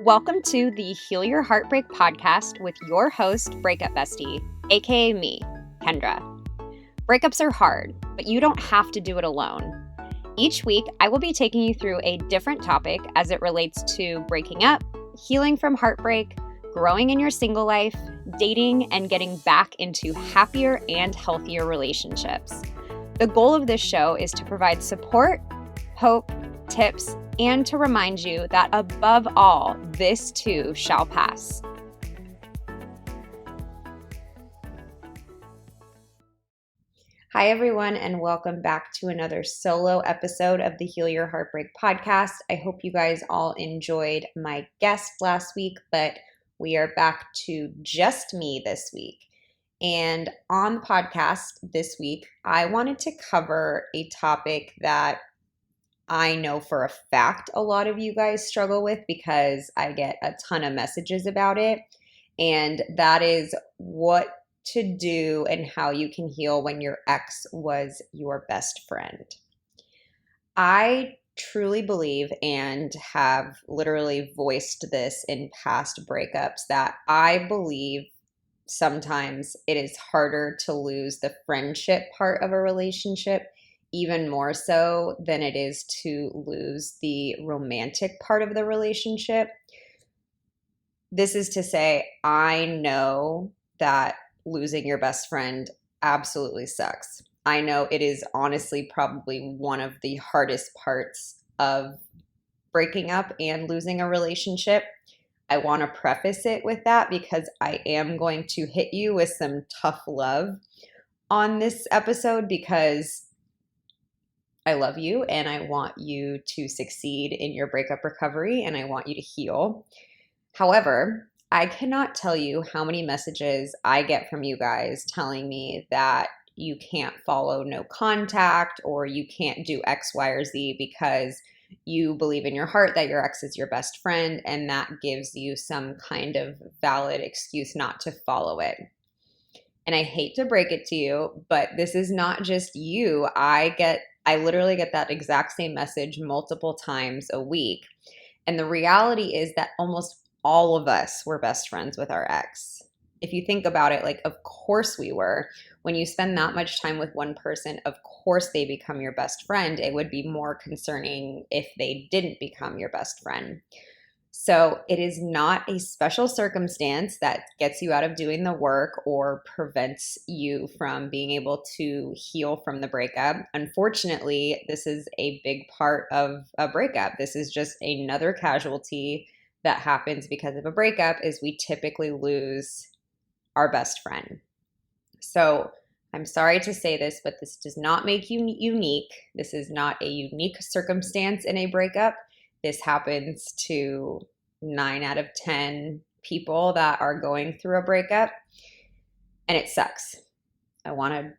Welcome to the Heal Your Heartbreak podcast with your host, Breakup Bestie, aka me, Kendra. Breakups are hard, but you don't have to do it alone. Each week, I will be taking you through a different topic as it relates to breaking up, healing from heartbreak, growing in your single life, dating, and getting back into happier and healthier relationships. The goal of this show is to provide support, hope, tips, and to remind you that above all, this too shall pass. Hi, everyone, and welcome back to another solo episode of the Heal Your Heartbreak podcast. I hope you guys all enjoyed my guest last week, but we are back to just me this week. And on the podcast this week, I wanted to cover a topic that I know for a fact a lot of you guys struggle with because I get a ton of messages about it. And that is what to do and how you can heal when your ex was your best friend. I truly believe and have literally voiced this in past breakups that I believe sometimes it is harder to lose the friendship part of a relationship even more so than it is to lose the romantic part of the relationship. This is to say, I know that losing your best friend absolutely sucks. I know it is honestly probably one of the hardest parts of breaking up and losing a relationship. I want to preface it with that because I am going to hit you with some tough love on this episode because I love you and I want you to succeed in your breakup recovery and I want you to heal. However, I cannot tell you how many messages I get from you guys telling me that you can't follow no contact or you can't do X, Y, or Z because you believe in your heart that your ex is your best friend and that gives you some kind of valid excuse not to follow it. And I hate to break it to you, but this is not just you. I literally get that exact same message multiple times a week. And the reality is that almost all of us were best friends with our ex. If you think about it, like, of course we were. When you spend that much time with one person, of course they become your best friend. It would be more concerning if they didn't become your best friend. So it is not a special circumstance that gets you out of doing the work or prevents you from being able to heal from the breakup. Unfortunately, this is a big part of a breakup. This is just another casualty that happens because of a breakup is we typically lose our best friend. So I'm sorry to say this, but this does not make you unique. This is not a unique circumstance in a breakup. This happens to 9 out of 10 people that are going through a breakup, and it sucks. I want to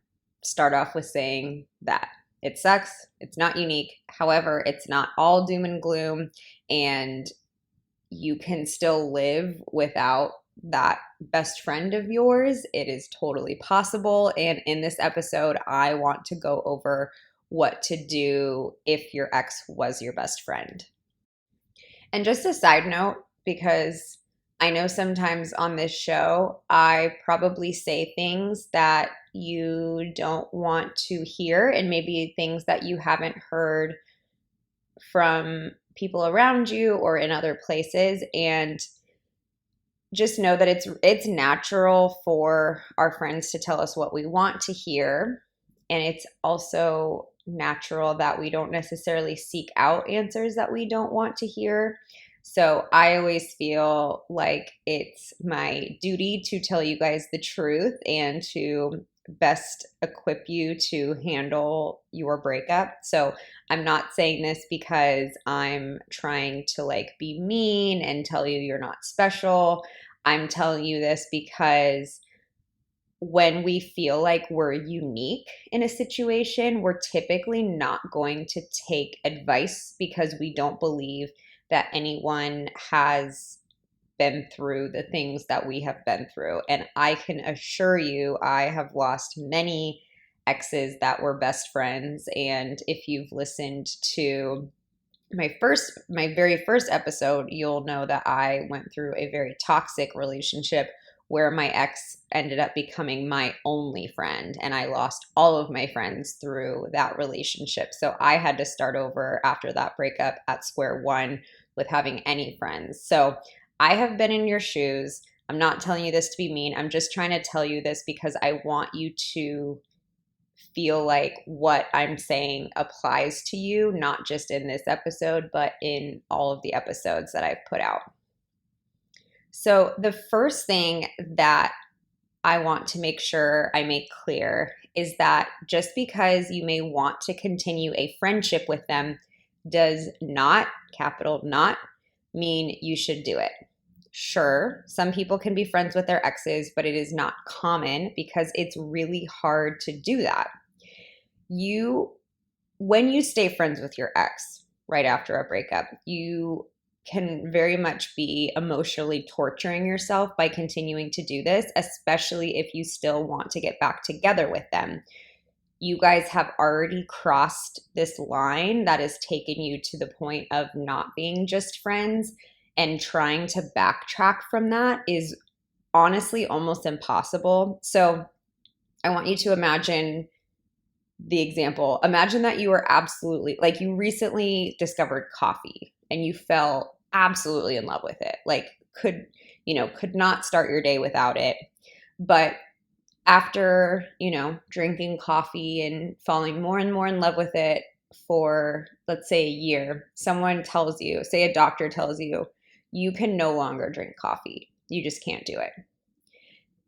start off with saying that it sucks. It's not unique. However, it's not all doom and gloom, and you can still live without that best friend of yours. It is totally possible. And in this episode, I want to go over what to do if your ex was your best friend. And just a side note, because I know sometimes on this show, I probably say things that you don't want to hear and maybe things that you haven't heard from people around you or in other places. And just know that it's natural for our friends to tell us what we want to hear. And it's also natural that we don't necessarily seek out answers that we don't want to hear. So I always feel like it's my duty to tell you guys the truth and to best equip you to handle your breakup. So I'm not saying this because I'm trying to be mean and tell you you're not special. I'm telling you this because when we feel like we're unique in a situation, we're typically not going to take advice because we don't believe that anyone has been through the things that we have been through. And I can assure you, I have lost many exes that were best friends. And if you've listened to my very first episode, you'll know that I went through a very toxic relationship where my ex ended up becoming my only friend, and I lost all of my friends through that relationship. So I had to start over after that breakup at square one with having any friends. So I have been in your shoes. I'm not telling you this to be mean. I'm just trying to tell you this because I want you to feel like what I'm saying applies to you, not just in this episode, but in all of the episodes that I've put out. So, the first thing that I want to make sure I make clear is that just because you may want to continue a friendship with them does not, capital not, mean you should do it. Sure, some people can be friends with their exes, but it is not common because it's really hard to do that. When you stay friends with your ex right after a breakup, you can very much be emotionally torturing yourself by continuing to do this, especially if you still want to get back together with them. You guys have already crossed this line that has taken you to the point of not being just friends, and trying to backtrack from that is honestly almost impossible. So I want you to imagine the example. Imagine that you were absolutely, like, you recently discovered coffee and you fell absolutely in love with it. Like, could not start your day without it. But after, drinking coffee and falling more and more in love with it for, let's say, a year, someone tells you, say a doctor tells you, you can no longer drink coffee. You just can't do it.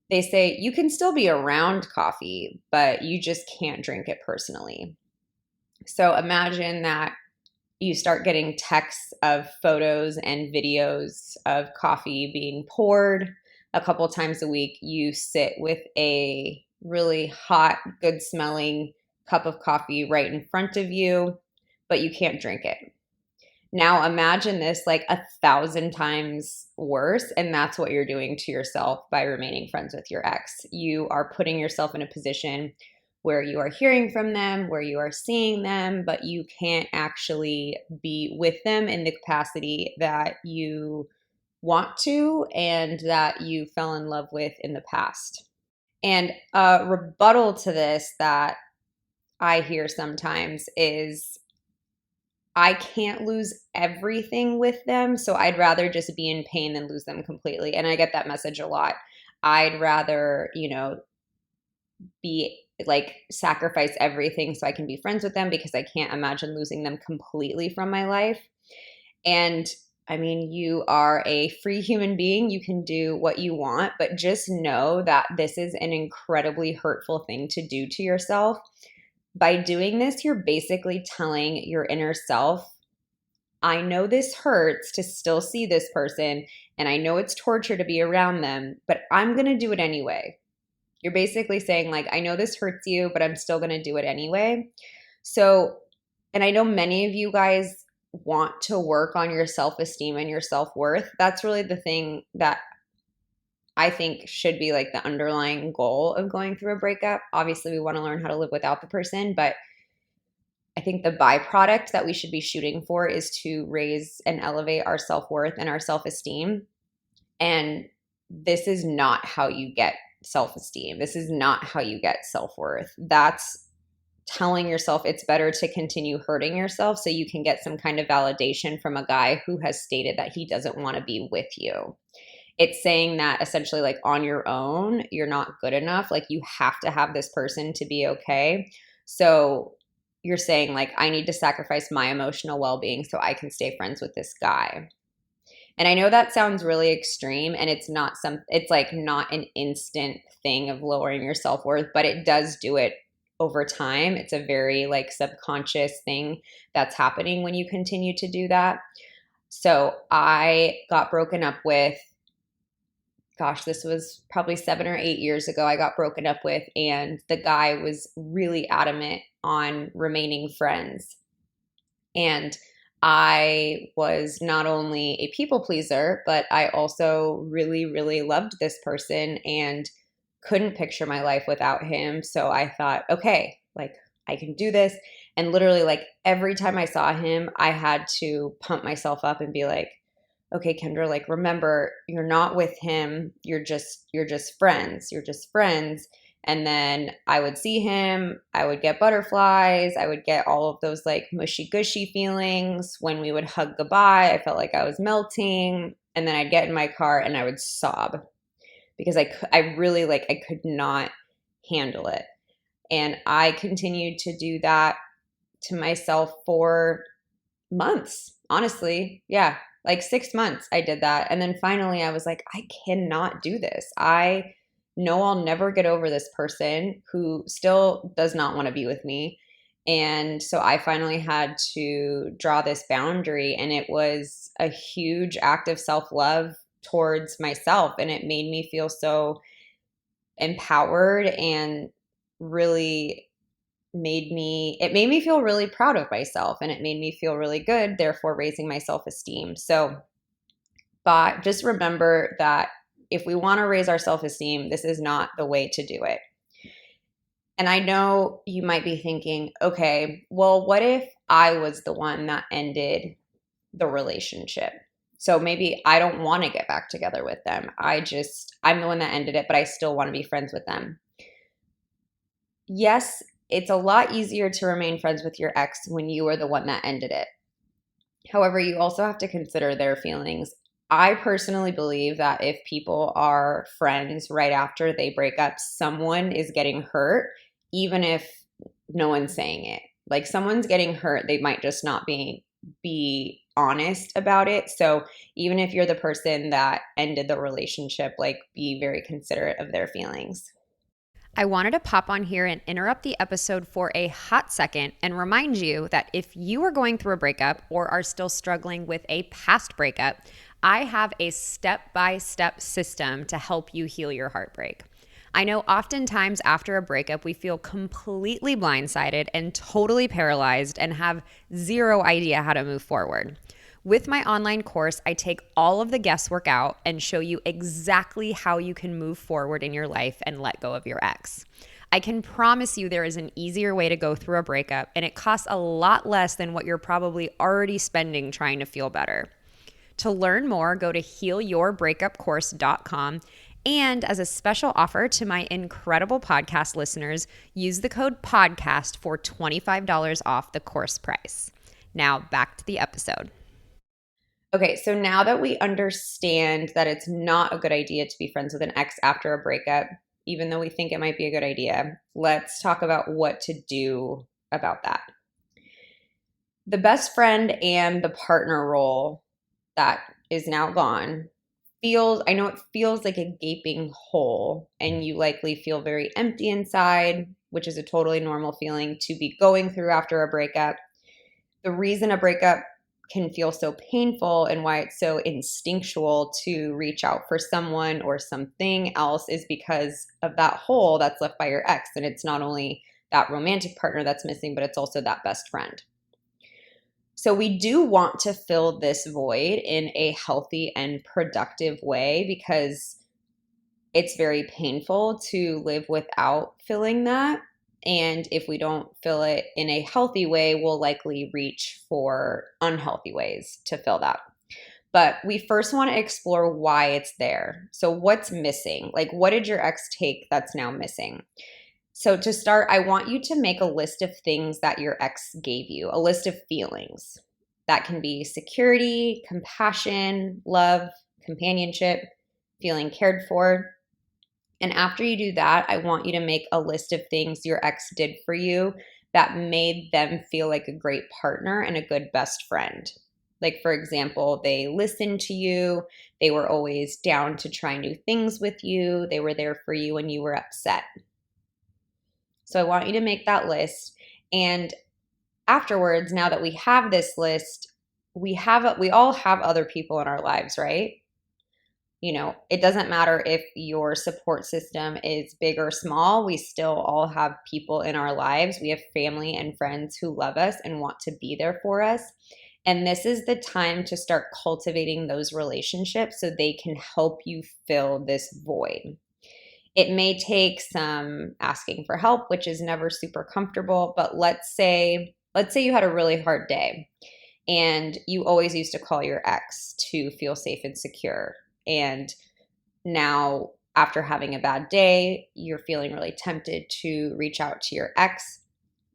They say you can still be around coffee, but you just can't drink it personally. So imagine that you start getting texts of photos and videos of coffee being poured a couple times a week. You sit with a really hot, good smelling cup of coffee right in front of you, but you can't drink it. Now imagine this like 1,000 times worse, and that's what you're doing to yourself by remaining friends with your ex. You are putting yourself in a position where you are hearing from them, where you are seeing them, but you can't actually be with them in the capacity that you want to and that you fell in love with in the past. And a rebuttal to this that I hear sometimes is, I can't lose everything with them, so I'd rather just be in pain than lose them completely. And I get that message a lot. I'd rather, be like sacrifice everything so I can be friends with them because I can't imagine losing them completely from my life. And I mean, you are a free human being. You can do what you want, but just know that this is an incredibly hurtful thing to do to yourself. By doing this, you're basically telling your inner self, I know this hurts to still see this person, and I know it's torture to be around them, but I'm going to do it anyway. You're basically saying, like, I know this hurts you, but I'm still going to do it anyway. So, and I know many of you guys want to work on your self-esteem and your self-worth. That's really the thing that I think should be like the underlying goal of going through a breakup. Obviously, we want to learn how to live without the person, but I think the byproduct that we should be shooting for is to raise and elevate our self-worth and our self-esteem. And this is not how you get self-esteem. This is not how you get self-worth. That's telling yourself it's better to continue hurting yourself so you can get some kind of validation from a guy who has stated that he doesn't want to be with you. It's saying that essentially, like, on your own, you're not good enough. Like, you have to have this person to be okay. So you're saying, like, I need to sacrifice my emotional well-being so I can stay friends with this guy. And I know that sounds really extreme, and it's not an instant thing of lowering your self-worth, but it does do it over time. It's a very like subconscious thing that's happening when you continue to do that. So I got broken up with, gosh, this was probably 7 or 8 years ago. I got broken up with, and the guy was really adamant on remaining friends. And I was not only a people pleaser, but I also really, really loved this person and couldn't picture my life without him. So I thought, okay, like, I can do this. And literally, like, every time I saw him, I had to pump myself up and be like, okay, Kendra, like, remember, you're not with him. You're just friends. You're just friends. And then I would see him, I would get butterflies, I would get all of those like mushy gushy feelings. When we would hug goodbye, I felt like I was melting. And then I'd get in my car and I would sob because I really like, I could not handle it. And I continued to do that to myself for months, honestly. Yeah, like 6 months I did that. And then finally I was like, I cannot do this. I know I'll never get over this person who still does not want to be with me. And so I finally had to draw this boundary, and it was a huge act of self-love towards myself. And it made me feel so empowered and really made me feel really proud of myself, and it made me feel really good, therefore raising my self-esteem. So, but just remember that if we want to raise our self-esteem, this is not the way to do it. And I know you might be thinking, okay, well, what if I was the one that ended the relationship? So maybe I don't want to get back together with them. I'm the one that ended it, but I still want to be friends with them. Yes, it's a lot easier to remain friends with your ex when you are the one that ended it. However, you also have to consider their feelings. I personally believe that if people are friends right after they break up, someone is getting hurt, even if no one's saying it. Like, someone's getting hurt, they might just not be honest about it. So even if you're the person that ended the relationship, like, be very considerate of their feelings. I wanted to pop on here and interrupt the episode for a hot second and remind you that if you are going through a breakup or are still struggling with a past breakup, I have a step-by-step system to help you heal your heartbreak. I know oftentimes after a breakup, we feel completely blindsided and totally paralyzed and have zero idea how to move forward. With my online course, I take all of the guesswork out and show you exactly how you can move forward in your life and let go of your ex. I can promise you there is an easier way to go through a breakup, and it costs a lot less than what you're probably already spending trying to feel better. To learn more, go to healyourbreakupcourse.com. And as a special offer to my incredible podcast listeners, use the code PODCAST for $25 off the course price. Now back to the episode. Okay, so now that we understand that it's not a good idea to be friends with an ex after a breakup, even though we think it might be a good idea, let's talk about what to do about that. The best friend and the partner role that is now gone I know it feels like a gaping hole, and you likely feel very empty inside, which is a totally normal feeling to be going through after a breakup. The reason a breakup can feel so painful and why it's so instinctual to reach out for someone or something else is because of that hole that's left by your ex. And it's not only that romantic partner that's missing, but it's also that best friend. So we do want to fill this void in a healthy and productive way, because it's very painful to live without filling that. And if we don't fill it in a healthy way, we'll likely reach for unhealthy ways to fill that. But we first want to explore why it's there. So what's missing? Like, what did your ex take that's now missing? So to start, I want you to make a list of things that your ex gave you, a list of feelings. That can be security, compassion, love, companionship, feeling cared for. And after you do that, I want you to make a list of things your ex did for you that made them feel like a great partner and a good best friend. Like, for example, they listened to you. They were always down to try new things with you. They were there for you when you were upset. So I want you to make that list. And afterwards, now that we have this list, we all have other people in our lives, right? You know, it doesn't matter if your support system is big or small, we still all have people in our lives. We have family and friends who love us and want to be there for us. And this is the time to start cultivating those relationships so they can help you fill this void. It may take some asking for help, which is never super comfortable, but let's say Let's say you had a really hard day and you always used to call your ex to feel safe and secure. And now, after having a bad day, you're feeling really tempted to reach out to your ex.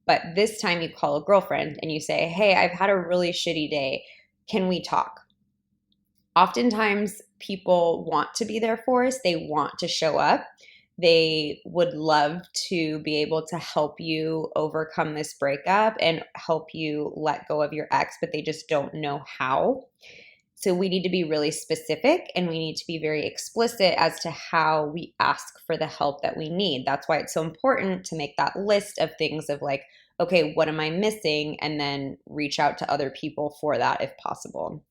But this time you call a girlfriend and you say, "Hey, I've had a really shitty day. Can we talk?" Oftentimes, people want to be there for us, they want to show up. They would love to be able to help you overcome this breakup and help you let go of your ex, but they just don't know how. So we need to be really specific and we need to be very explicit as to how we ask for the help that we need. That's why it's so important to make that list of things of like, okay, what am I missing? And then reach out to other people for that if possible.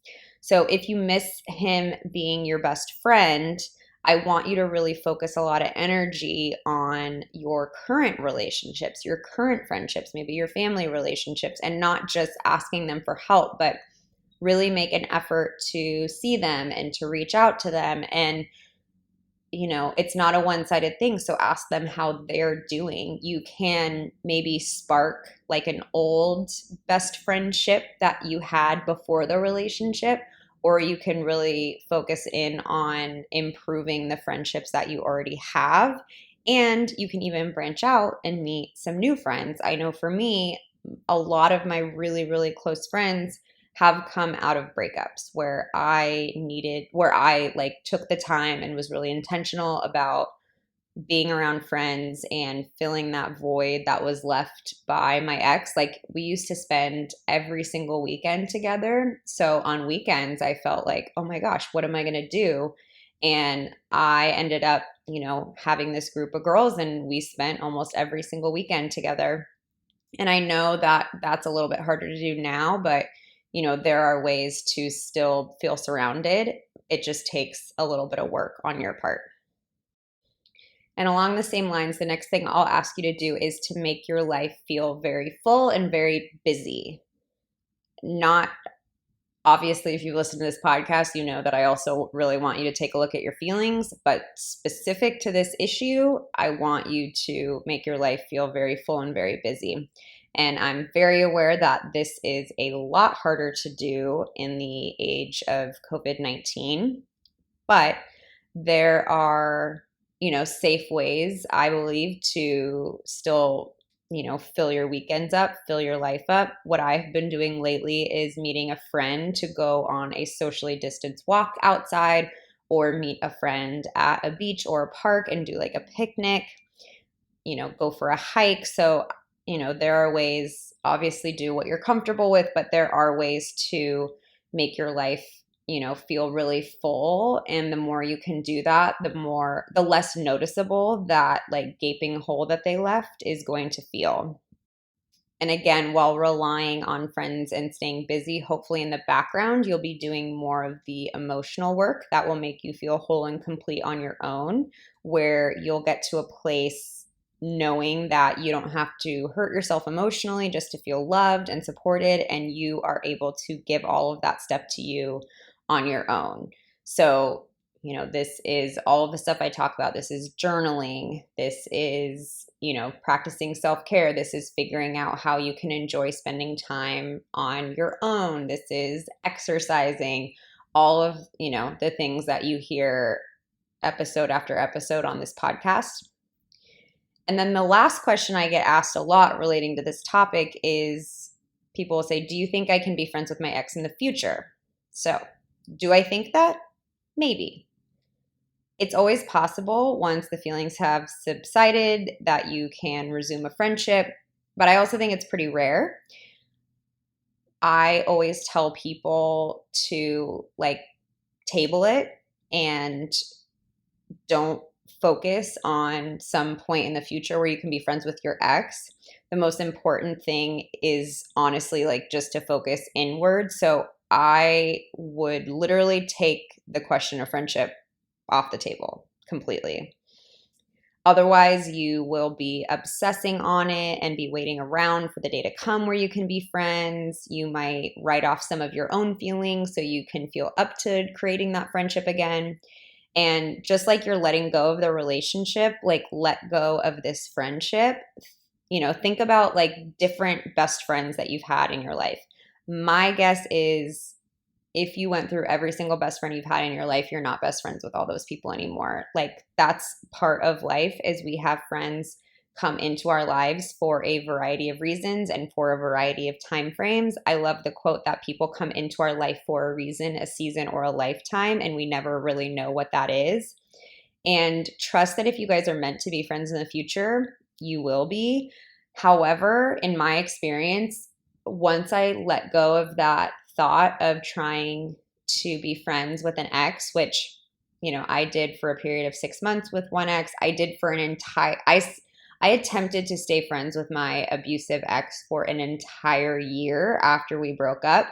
So if you miss him being your best friend, I want you to really focus a lot of energy on your current relationships, your current friendships, maybe your family relationships, and not just asking them for help, but really make an effort to see them and to reach out to them. And, it's not a one-sided thing. So ask them how they're doing. You can maybe spark like an old best friendship that you had before the relationship, or you can really focus in on improving the friendships that you already have. And you can even branch out and meet some new friends. I know for me, a lot of my really, really close friends have come out of breakups where I like took the time and was really intentional about being around friends and filling that void that was left by my ex. Like we used to spend every single weekend together. So on weekends, I felt like, oh my gosh, what am I going to do? And I ended up, having this group of girls and we spent almost every single weekend together. And I know that that's a little bit harder to do now, but there are ways to still feel surrounded. It just takes a little bit of work on your part. And along the same lines, the next thing I'll ask you to do is to make your life feel very full and very busy. Not obviously, if you listen to this podcast, you know that I also really want you to take a look at your feelings, but specific to this issue, I want you to make your life feel very full and very busy. And I'm very aware that this is a lot harder to do in the age of COVID-19, but there are, safe ways, I believe, to still, fill your weekends up, fill your life up. What I've been doing lately is meeting a friend to go on a socially distanced walk outside or meet a friend at a beach or a park and do like a picnic, go for a hike. So, there are ways, obviously do what you're comfortable with, but there are ways to make your life feel really full. And the more you can do that, the less noticeable that like gaping hole that they left is going to feel. And again, while relying on friends and staying busy, hopefully in the background, you'll be doing more of the emotional work that will make you feel whole and complete on your own, where you'll get to a place knowing that you don't have to hurt yourself emotionally just to feel loved and supported, and you are able to give all of that stuff to you on your own. So, this is all of the stuff I talk about. This is journaling. This is, practicing self-care. This is figuring out how you can enjoy spending time on your own. This is exercising, all of, the things that you hear episode after episode on this podcast. And then the last question I get asked a lot relating to this topic is people will say, do you think I can be friends with my ex in the future? So, do I think that? Maybe. It's always possible once the feelings have subsided that you can resume a friendship, but I also think it's pretty rare. I always tell people to like table it and don't focus on some point in the future where you can be friends with your ex. The most important thing is honestly like just to focus inward. So I would literally take the question of friendship off the table completely. Otherwise, you will be obsessing on it and be waiting around for the day to come where you can be friends. You might write off some of your own feelings so you can feel up to creating that friendship again. And just like you're letting go of the relationship, like let go of this friendship. think about like different best friends that you've had in your life. My guess is if you went through every single best friend you've had in your life, you're not best friends with all those people anymore. Like that's part of life is we have friends come into our lives for a variety of reasons and for a variety of time frames. I love the quote that people come into our life for a reason, a season, or a lifetime, and we never really know what that is. And trust that if you guys are meant to be friends in the future, you will be. However, in my experience, once I let go of that thought of trying to be friends with an ex, which, I did for a period of 6 months with one ex, I did for an entire, I attempted to stay friends with my abusive ex for an entire year after we broke up.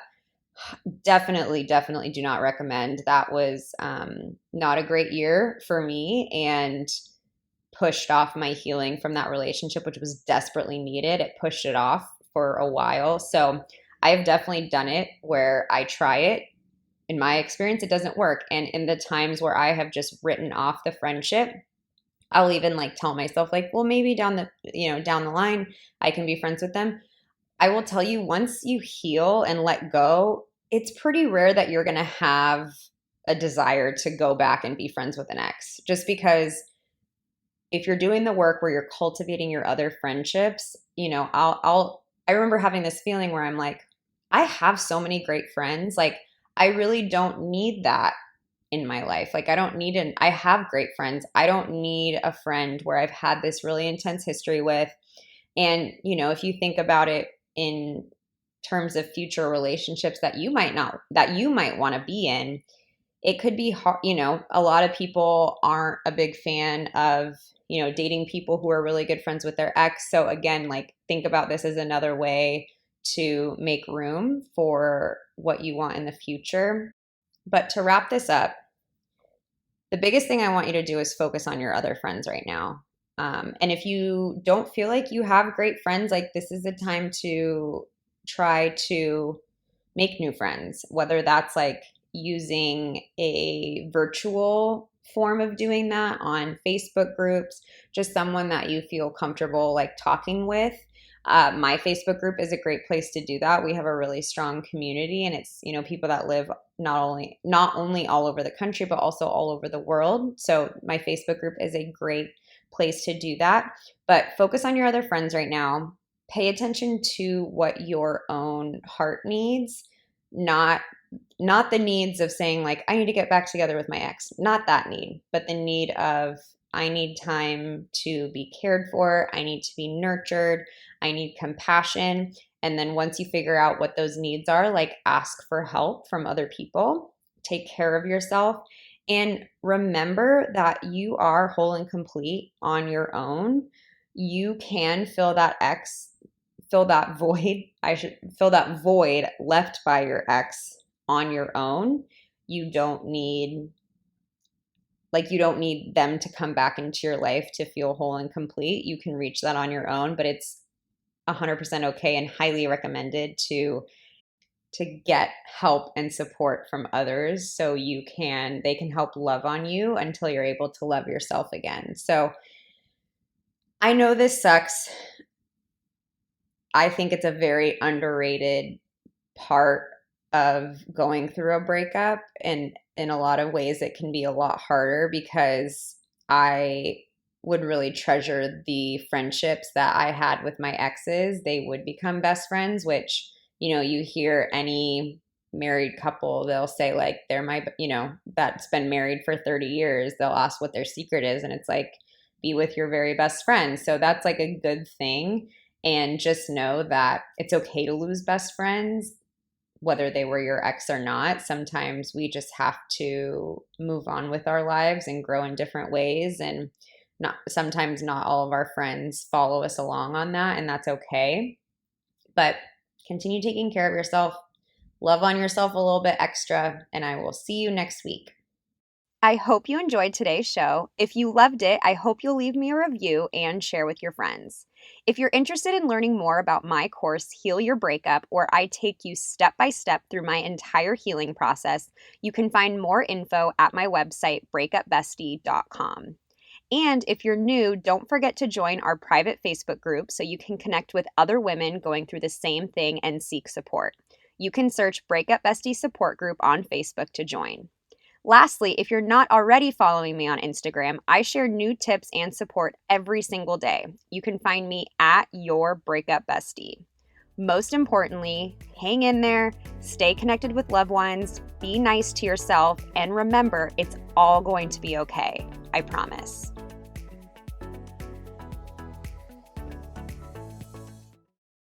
Definitely, definitely do not recommend. That was not a great year for me and pushed off my healing from that relationship, which was desperately needed. It pushed it off for a while. So I've definitely done it where I try it. In my experience, it doesn't work. And in the times where I have just written off the friendship, I'll even like tell myself like, well, maybe down the line, I can be friends with them. I will tell you, once you heal and let go, it's pretty rare that you're going to have a desire to go back and be friends with an ex. Just because if you're doing the work where you're cultivating your other friendships, I remember having this feeling where I'm like, I have so many great friends. Like, I really don't need that in my life. Like, I have great friends. I don't need a friend where I've had this really intense history with. And, if you think about it in terms of future relationships that you might want to be in, it could be hard. A lot of people aren't a big fan of, dating people who are really good friends with their ex. So again, like think about this as another way to make room for what you want in the future. But to wrap this up, the biggest thing I want you to do is focus on your other friends right now. And if you don't feel like you have great friends, like this is the time to try to make new friends, whether that's like using a virtual form of doing that on Facebook groups, just someone that you feel comfortable like talking with. My Facebook group is a great place to do that. We have a really strong community, and it's, people that live not only all over the country, but also all over the world. So my Facebook group is a great place to do that. But focus on your other friends right now. Pay attention to what your own heart needs, not the needs of saying like, I need to get back together with my ex, not that need, but the need of, I need time to be cared for. I need to be nurtured. I need compassion. And then once you figure out what those needs are, like ask for help from other people, take care of yourself, and remember that you are whole and complete on your own. You can fill that void left by your ex on your own. You don't need them to come back into your life to feel whole and complete. You can reach that on your own, but it's 100% okay and highly recommended to get help and support from others so they can help love on you until you're able to love yourself again. So I know this sucks. I think it's a very underrated part of going through a breakup, and in a lot of ways it can be a lot harder because I would really treasure the friendships that I had with my exes. They would become best friends, which, you hear any married couple, they'll say like that's been married for 30 years. They'll ask what their secret is, and it's like, be with your very best friend. So that's like a good thing. And just know that it's okay to lose best friends, whether they were your ex or not. Sometimes we just have to move on with our lives and grow in different ways. And sometimes not all of our friends follow us along on that, and that's okay. But continue taking care of yourself, love on yourself a little bit extra, and I will see you next week. I hope you enjoyed today's show. If you loved it, I hope you'll leave me a review and share with your friends. If you're interested in learning more about my course, Heal Your Breakup, where I take you step by step through my entire healing process, you can find more info at my website, breakupbestie.com. And if you're new, don't forget to join our private Facebook group so you can connect with other women going through the same thing and seek support. You can search Breakup Bestie Support Group on Facebook to join. Lastly, if you're not already following me on Instagram, I share new tips and support every single day. You can find me at Your Breakup Bestie. Most importantly, hang in there, stay connected with loved ones, be nice to yourself, and remember, it's all going to be okay. I promise.